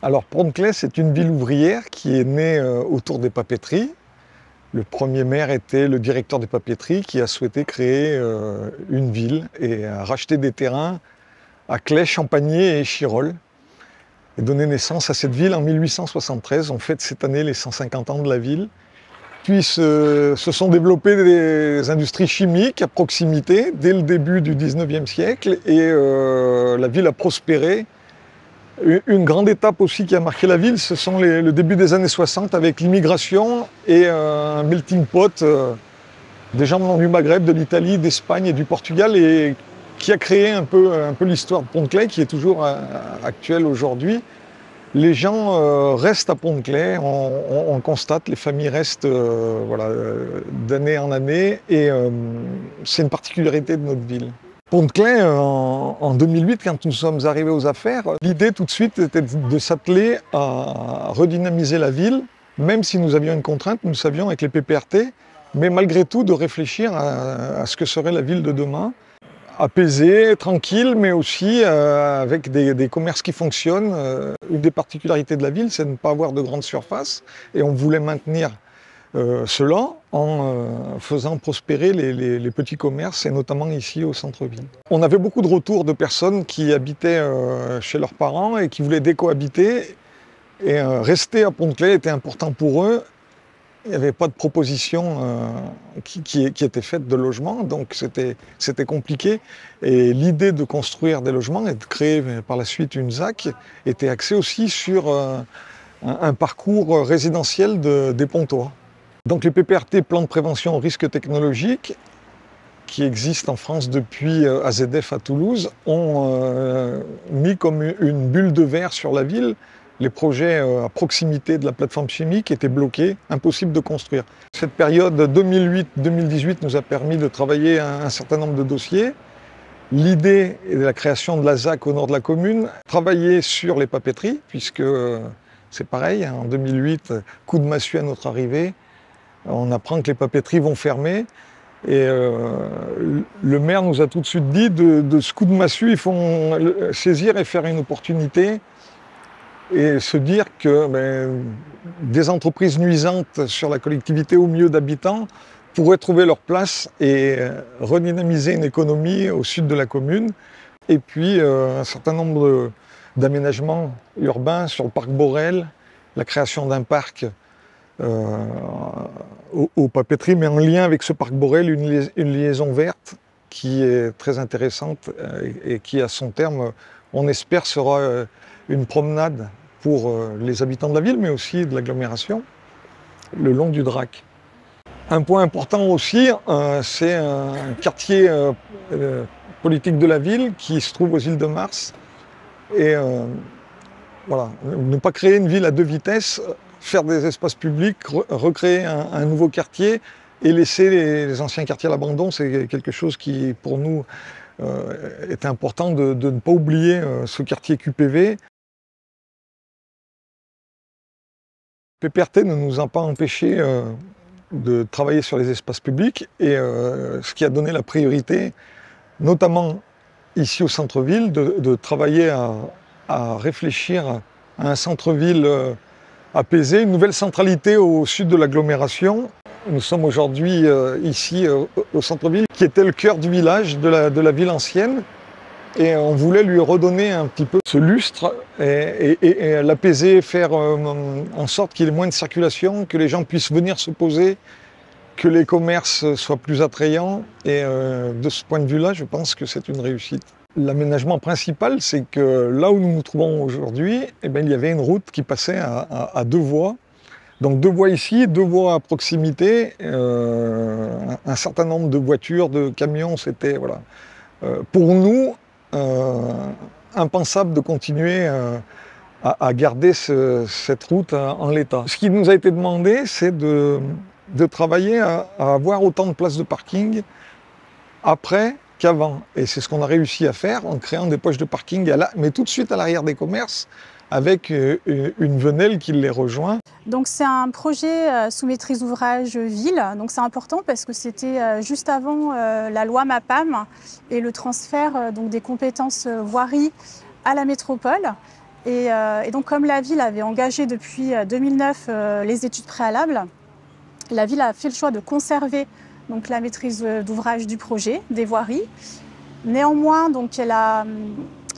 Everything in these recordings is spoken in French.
Alors Pont-de-Claix, c'est une ville ouvrière qui est née autour des papeteries. Le premier maire était le directeur des papeteries qui a souhaité créer une ville et a racheté des terrains à Claix, Champagné et Chirolles et donné naissance à cette ville en 1873. On fête cette année les 150 ans de la ville. Puis se sont développées des industries chimiques à proximité dès le début du 19e siècle et la ville a prospéré. Une grande étape aussi qui a marqué la ville, ce sont le début des années 60 avec l'immigration et un melting pot des gens venant du Maghreb, de l'Italie, d'Espagne et du Portugal et qui a créé un peu l'histoire de Pont-de-Claix qui est toujours actuelle aujourd'hui. Les gens restent à Pont-de-Claix, on constate, les familles restent d'année en année et c'est une particularité de notre ville. Pont-de-Claix, en 2008, quand nous sommes arrivés aux affaires, l'idée tout de suite était de s'atteler à redynamiser la ville, même si nous avions une contrainte, nous savions avec les PPRT, mais malgré tout de réfléchir à ce que serait la ville de demain, apaisée, tranquille, mais aussi avec des commerces qui fonctionnent. Une des particularités de la ville, c'est de ne pas avoir de grandes surfaces, et on voulait maintenir cela en faisant prospérer les petits commerces et notamment ici au centre-ville. On avait beaucoup de retours de personnes qui habitaient chez leurs parents et qui voulaient décohabiter et rester à Pont-de-Claix était important pour eux. Il n'y avait pas de proposition qui était faite de logements, donc c'était compliqué. Et l'idée de construire des logements et de créer par la suite une ZAC était axée aussi sur un parcours résidentiel des Pontois. Donc les PPRT, plan de prévention aux risques technologiques, qui existent en France depuis AZF à Toulouse, ont mis comme une bulle de verre sur la ville. Les projets à proximité de la plateforme chimique étaient bloqués, impossible de construire. Cette période 2008-2018 nous a permis de travailler un certain nombre de dossiers. L'idée est de la création de la ZAC au nord de la commune, travailler sur les papeteries, puisque c'est pareil, en 2008, coup de massue à notre arrivée, on apprend que les papeteries vont fermer et le maire nous a tout de suite dit de ce coup de massue, il faut saisir et faire une opportunité et se dire que des entreprises nuisantes sur la collectivité au milieu d'habitants pourraient trouver leur place et redynamiser une économie au sud de la commune. Et puis un certain nombre d'aménagements urbains sur le parc Borel, la création d'un parc aux papeteries, mais en lien avec ce parc Borel, une liaison verte qui est très intéressante et qui, à son terme, on espère, sera une promenade pour les habitants de la ville, mais aussi de l'agglomération, le long du Drac. Un point important aussi, c'est un quartier politique de la ville qui se trouve aux îles de Mars. Et voilà, ne pas créer une ville à deux vitesses, faire des espaces publics, recréer un nouveau quartier et laisser les anciens quartiers à l'abandon, c'est quelque chose qui, pour nous, est important de ne pas oublier ce quartier QPV. PPRT ne nous a pas empêchés de travailler sur les espaces publics et ce qui a donné la priorité, notamment ici au centre-ville, de travailler à réfléchir à un centre-ville apaisé, une nouvelle centralité au sud de l'agglomération. Nous sommes aujourd'hui ici au centre-ville, qui était le cœur du village, de la ville ancienne. Et on voulait lui redonner un petit peu ce lustre et l'apaiser, faire en sorte qu'il y ait moins de circulation, que les gens puissent venir se poser, que les commerces soient plus attrayants. Et de ce point de vue-là, je pense que c'est une réussite. L'aménagement principal, c'est que là où nous nous trouvons aujourd'hui, il y avait une route qui passait à deux voies. Donc deux voies ici, deux voies à proximité, un certain nombre de voitures, de camions, c'était voilà. Pour nous, impensable de continuer à garder cette route en l'état. Ce qui nous a été demandé, c'est de travailler à avoir autant de places de parking après qu'avant. Et c'est ce qu'on a réussi à faire en créant des poches de parking, mais tout de suite à l'arrière des commerces, avec une venelle qui les rejoint. Donc c'est un projet sous maîtrise d'ouvrage ville, donc c'est important parce que c'était juste avant la loi MAPAM et le transfert donc des compétences voirie à la métropole. Et donc comme la ville avait engagé depuis 2009 les études préalables, la ville a fait le choix de conserver donc, la maîtrise d'ouvrage du projet, des voiries. Néanmoins, donc, elle a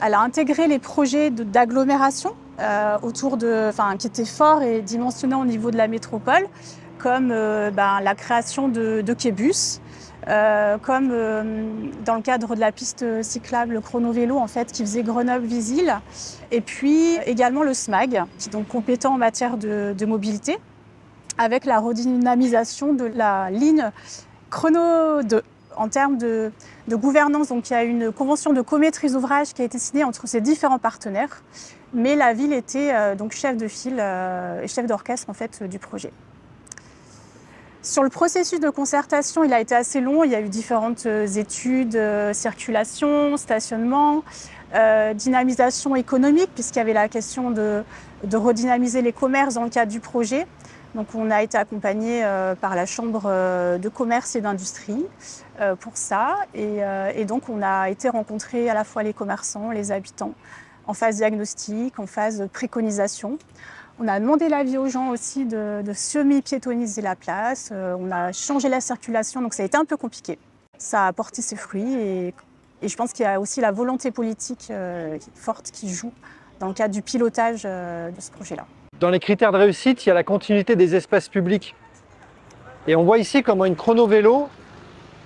intégré les projets d'agglomération qui étaient forts et dimensionnés au niveau de la métropole, comme la création de quai-bus, comme dans le cadre de la piste cyclable chrono-vélo en fait, qui faisait Grenoble-Visil, et puis également le SMAG, qui est donc compétent en matière de mobilité, avec la redynamisation de la ligne Chrono 2. En termes de gouvernance, donc, il y a une convention de comaîtrise d'ouvrage qui a été signée entre ces différents partenaires, mais la ville était donc chef de file et chef d'orchestre en fait, du projet. Sur le processus de concertation, il a été assez long. Il y a eu différentes études, circulation, stationnement, dynamisation économique, puisqu'il y avait la question de redynamiser les commerces dans le cadre du projet. Donc on a été accompagné par la Chambre de commerce et d'industrie pour ça. Et donc on a été rencontrer à la fois les commerçants, les habitants, en phase diagnostic, en phase préconisation. On a demandé l'avis aux gens aussi de semi-piétoniser la place. On a changé la circulation, donc ça a été un peu compliqué. Ça a porté ses fruits et je pense qu'il y a aussi la volonté politique forte qui joue dans le cadre du pilotage de ce projet-là. Dans les critères de réussite, il y a la continuité des espaces publics. Et on voit ici comment une chrono-vélo,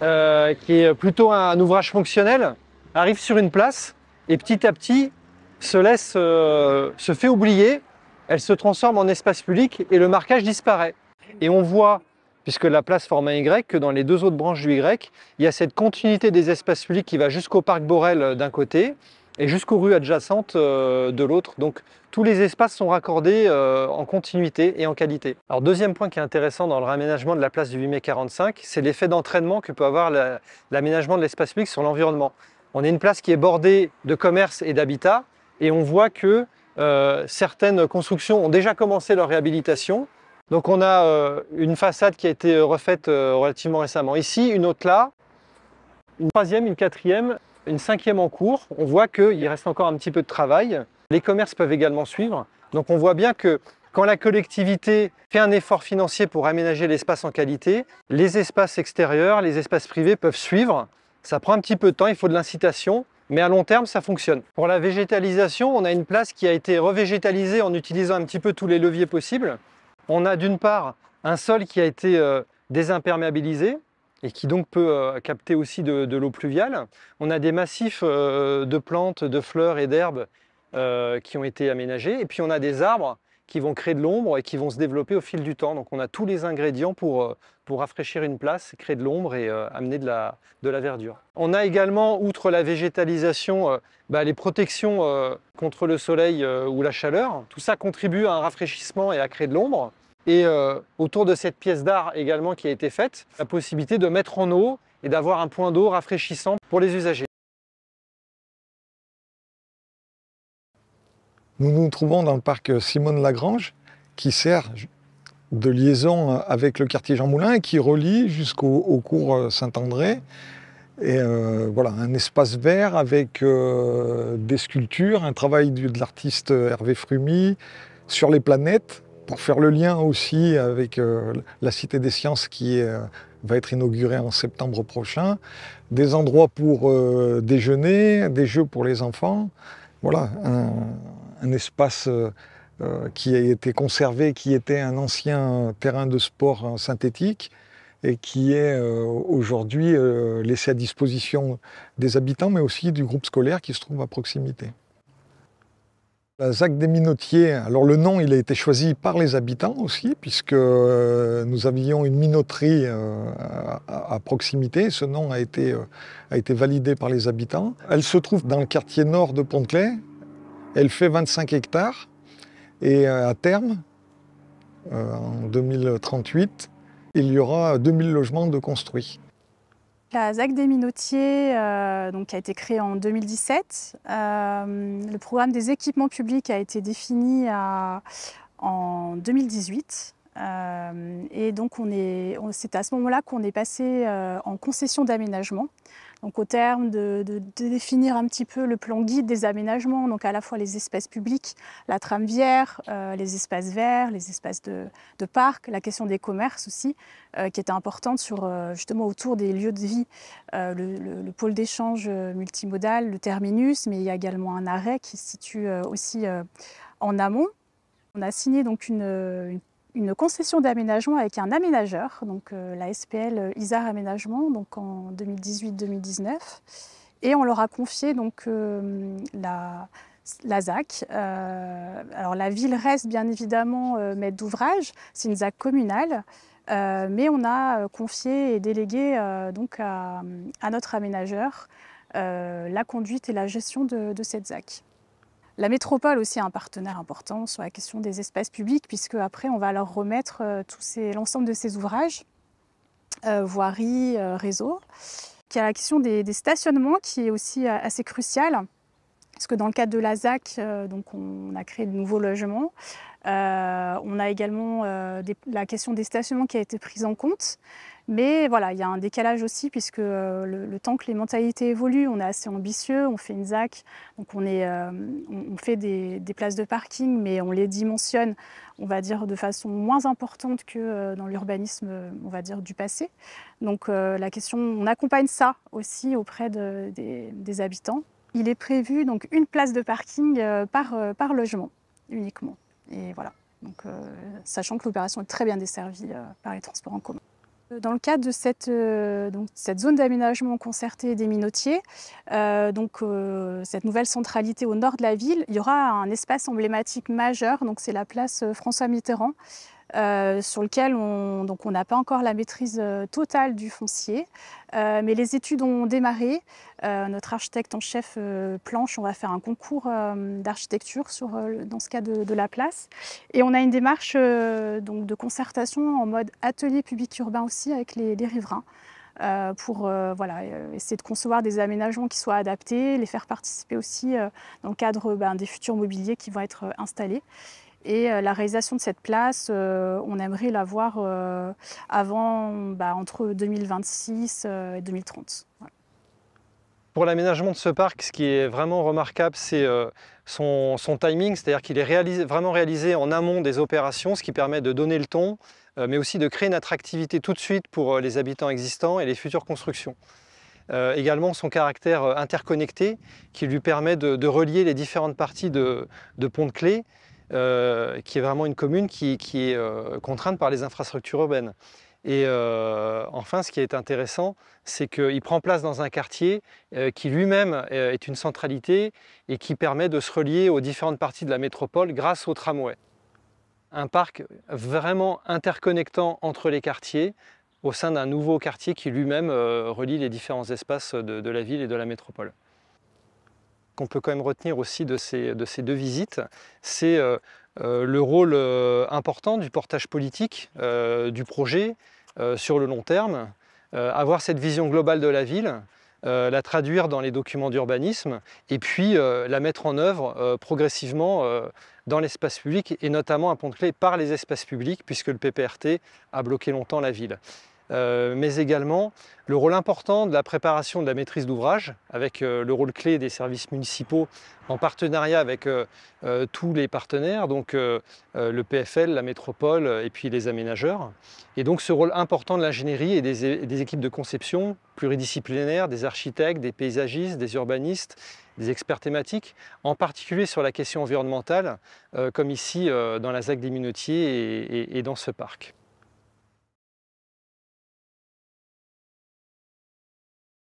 qui est plutôt un ouvrage fonctionnel, arrive sur une place et petit à petit se fait oublier, elle se transforme en espace public et le marquage disparaît. Et on voit, puisque la place forme un Y, que dans les deux autres branches du Y, il y a cette continuité des espaces publics qui va jusqu'au parc Borel d'un côté et jusqu'aux rues adjacentes de l'autre. Donc tous les espaces sont raccordés en continuité et en qualité. Alors deuxième point qui est intéressant dans le réaménagement de la place du 8 mai 45, c'est l'effet d'entraînement que peut avoir l'aménagement de l'espace public sur l'environnement. On a une place qui est bordée de commerces et d'habitat et on voit que certaines constructions ont déjà commencé leur réhabilitation. Donc on a une façade qui a été refaite relativement récemment ici, une autre là, une troisième, une quatrième, une cinquième en cours. On voit qu'il reste encore un petit peu de travail. Les commerces peuvent également suivre. Donc on voit bien que quand la collectivité fait un effort financier pour aménager l'espace en qualité, les espaces extérieurs, les espaces privés peuvent suivre. Ça prend un petit peu de temps, il faut de l'incitation, mais à long terme, ça fonctionne. Pour la végétalisation, on a une place qui a été revégétalisée en utilisant un petit peu tous les leviers possibles. On a d'une part un sol qui a été désimperméabilisé et qui donc peut capter aussi de l'eau pluviale. On a des massifs de plantes, de fleurs et d'herbes qui ont été aménagés. Et puis on a des arbres qui vont créer de l'ombre et qui vont se développer au fil du temps. Donc on a tous les ingrédients pour rafraîchir une place, créer de l'ombre et amener de la verdure. On a également, outre la végétalisation, les protections contre le soleil ou la chaleur. Tout ça contribue à un rafraîchissement et à créer de l'ombre. Et autour de cette pièce d'art également qui a été faite, la possibilité de mettre en eau et d'avoir un point d'eau rafraîchissant pour les usagers. Nous nous trouvons dans le parc Simone-Lagrange, qui sert de liaison avec le quartier Jean Moulin et qui relie jusqu'au cours Saint-André. Et voilà, un espace vert avec des sculptures, un travail de l'artiste Hervé Frumi sur les planètes, pour faire le lien aussi avec la Cité des Sciences qui va être inaugurée en septembre prochain, des endroits pour déjeuner, des jeux pour les enfants. Voilà, un espace qui a été conservé, qui était un ancien terrain de sport synthétique et qui est aujourd'hui laissé à disposition des habitants, mais aussi du groupe scolaire qui se trouve à proximité. La ZAC des Minotiers, alors le nom il a été choisi par les habitants aussi, puisque nous avions une minoterie à proximité. Ce nom a été validé par les habitants. Elle se trouve dans le quartier nord de Pont-de-Claix. Elle fait 25 hectares et à terme, en 2038, il y aura 2000 logements de construits. La ZAC des Minotiers donc, a été créée en 2017. Le programme des équipements publics a été défini en 2018. Et donc c'est à ce moment-là qu'on est passé en concession d'aménagement. Donc au terme de définir un petit peu le plan guide des aménagements, donc à la fois les espaces publics, la trame viaire, les espaces verts, les espaces de parc, la question des commerces aussi, qui était importante justement autour des lieux de vie, le pôle d'échange multimodal, le terminus, mais il y a également un arrêt qui se situe aussi en amont. On a signé donc une concession d'aménagement avec un aménageur, donc la SPL Isard Aménagement, donc en 2018-2019, et on leur a confié donc la ZAC. Alors la ville reste bien évidemment maître d'ouvrage, c'est une ZAC communale, mais on a confié et délégué donc à notre aménageur la conduite et la gestion de cette ZAC. La métropole aussi est un partenaire important sur la question des espaces publics, puisque après on va leur remettre l'ensemble de ces ouvrages, voirie, réseau. Il y a la question des stationnements qui est aussi assez cruciale, parce que dans le cadre de la ZAC, donc on a créé de nouveaux logements. On a également la question des stationnements qui a été prise en compte. Mais voilà, il y a un décalage aussi, puisque le temps que les mentalités évoluent, on est assez ambitieux, on fait une ZAC, donc on fait des places de parking, mais on les dimensionne, on va dire, de façon moins importante que dans l'urbanisme, on va dire, du passé. Donc la question, on accompagne ça aussi auprès des habitants. Il est prévu donc une place de parking par logement uniquement. Et voilà, donc, sachant que l'opération est très bien desservie par les transports en commun. Dans le cadre de cette zone d'aménagement concerté des Minotiers, cette nouvelle centralité au nord de la ville, il y aura un espace emblématique majeur, donc c'est la place François Mitterrand, sur lequel on n'a pas encore la maîtrise totale du foncier, mais les études ont démarré. Notre architecte en chef planche, on va faire un concours d'architecture dans ce cas de la place. Et on a une démarche de concertation en mode atelier public urbain aussi avec les riverains. Pour essayer de concevoir des aménagements qui soient adaptés, les faire participer aussi dans le cadre des futurs mobiliers qui vont être installés. Et la réalisation de cette place, on aimerait la voir entre 2026 et 2030. Voilà. Pour l'aménagement de ce parc, ce qui est vraiment remarquable, c'est son timing, c'est-à-dire qu'il est vraiment réalisé en amont des opérations, ce qui permet de donner le ton, mais aussi de créer une attractivité tout de suite pour les habitants existants et les futures constructions. Également son caractère interconnecté, qui lui permet de relier les différentes parties de Pont-de-Claix, qui est vraiment une commune qui est contrainte par les infrastructures urbaines. Et enfin, ce qui est intéressant, c'est qu'il prend place dans un quartier qui lui-même est une centralité et qui permet de se relier aux différentes parties de la métropole grâce au tramway. Un parc vraiment interconnectant entre les quartiers au sein d'un nouveau quartier qui lui-même relie les différents espaces de la ville et de la métropole. Qu'on peut quand même retenir aussi de ces deux visites, c'est le rôle important du portage politique du projet sur le long terme, avoir cette vision globale de la ville, la traduire dans les documents d'urbanisme et puis la mettre en œuvre progressivement dans l'espace public et notamment à Pont-de-Claix par les espaces publics puisque le PPRT a bloqué longtemps la ville. Mais également le rôle important de la préparation de la maîtrise d'ouvrage avec le rôle clé des services municipaux en partenariat avec tous les partenaires, donc le PFL, la métropole et puis les aménageurs. Et donc ce rôle important de l'ingénierie et des équipes de conception pluridisciplinaires, des architectes, des paysagistes, des urbanistes, des experts thématiques, en particulier sur la question environnementale, comme ici dans la ZAC des Minotiers et dans ce parc.